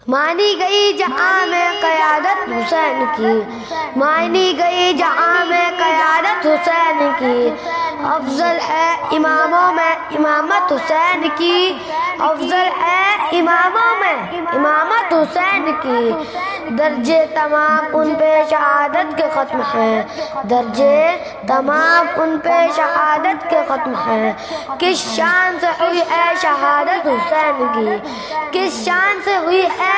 مانی گئی جہاں میں قیادت حسین کی، مانی گئی جہاں میں قیادت حسین کی، افضل ہے اماموں میں امامت حسین کی، افضل ہے اماموں میں امامت حسین کی، درجے تمام ان پہ شہادت کے ختم ہیں، درجے تمام ان پہ شہادت کے ختم ہیں، کس شان سے ہوئی ہے شہادت حسین کی، کس شان سے ہوئی ہے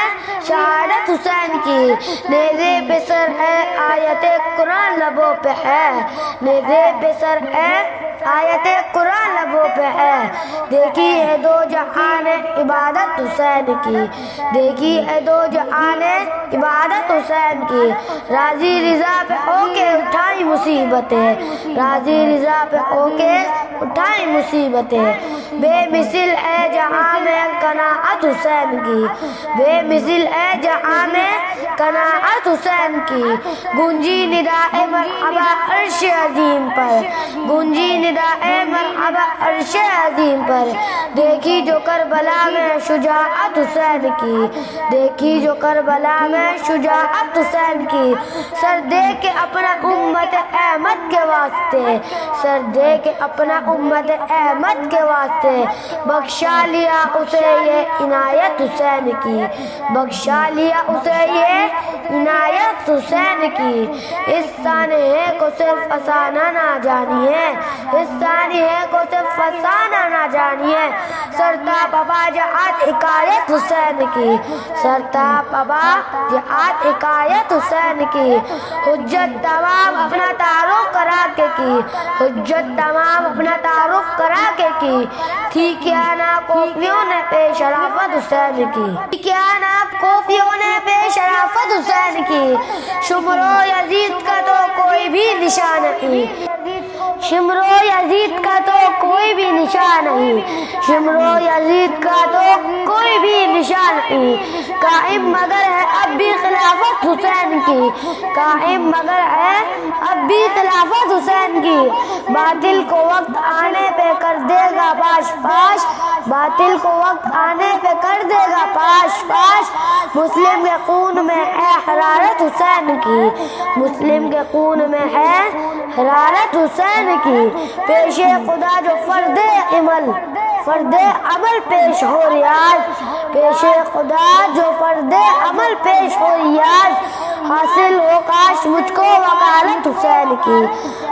شہادت حسین کی، نیزے پہ سر ہے آیت قرآن لبوں پہ ہے، نیزے پہ سر ہے آیت قرآن لبوں پہ ہے، دیکھی ہے دو جہان عبادت حسین کی، دیکھی ہے دو جہان عبادت حسین کی، راضی رضا پہ ہو کے اٹھائی مصیبتیں، راضی رضا پہ ہو کے اٹھائی مصیبتیں، بے مثل ہے جہاں میں قناعت حسین کی، بے مثل ہے جہاں میں قناعت حسین کی، گونجی ندائے مرحبا عرش عظیم پر، گونجی ندائے مرحبا عرش عظیم پر، دیکھی جو کربلا میں شجاعت حسین کی، دیکھی جو کربلا میں شجاعت حسین کی، سر دے کے اپنا امت احمد کے واسطے، سر دے کے اپنا امت احمد کے واسطے، بخشا لیا اسے یہ عنایت حسین کی، بخشا لیا اسے یہ عنایت حسین کی، اس سانحے کو صرف فسانہ نہ جانیے، اس سانحے کو صرف فسانہ نہ جانیے، سرتاپ ابا جہاد حکایت حسین کی، سرتاپ ابا جہاد حکایت حسین کی، حجت تمام اپنا تعارف کرا کے کی، حجت تمام اپنا تعارف کرا کے کی، تھی کیا نا کوفیوں نے بے شرافت حسین کی، تھی کیا نا کوفیوں نے بے شرافت حسین کی، شمر و یزید کا تو کوئی بھی نشان نہیں، شمر و یزید کا تو کوئی بھی نشان نہیں، شمر و یزید کا تو کوئی بھی نشان نہیں، قائم مگر ہے اب بھی خلافت حسین کی، قائم مگر ہے اب بھی خلافت حسین کی، باطل کو وقت آنے پہ کر دے گا پاش پاش، باطل کو وقت آنے پہ کر دے گا پاش پاش، مسلم کے خون میں ہے حرارت حسین کی، مسلم کے خون میں ہے حرارت حسین کی، پیش خدا جو فرد عمل، فرد عمل پیش ہو ریاض، پیش خدا جو فرد عمل پیش ہو ریاض، حاصل ہو کاش مجھ کو وکالت حسین کی،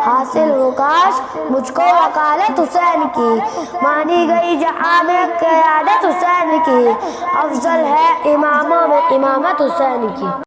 حاصل ہو کاش مجھ کو وکالت حسین کی، مانی گئی جہاں میں قیادت حسین کی، افضل ہے اماموں میں امامت حسین کی۔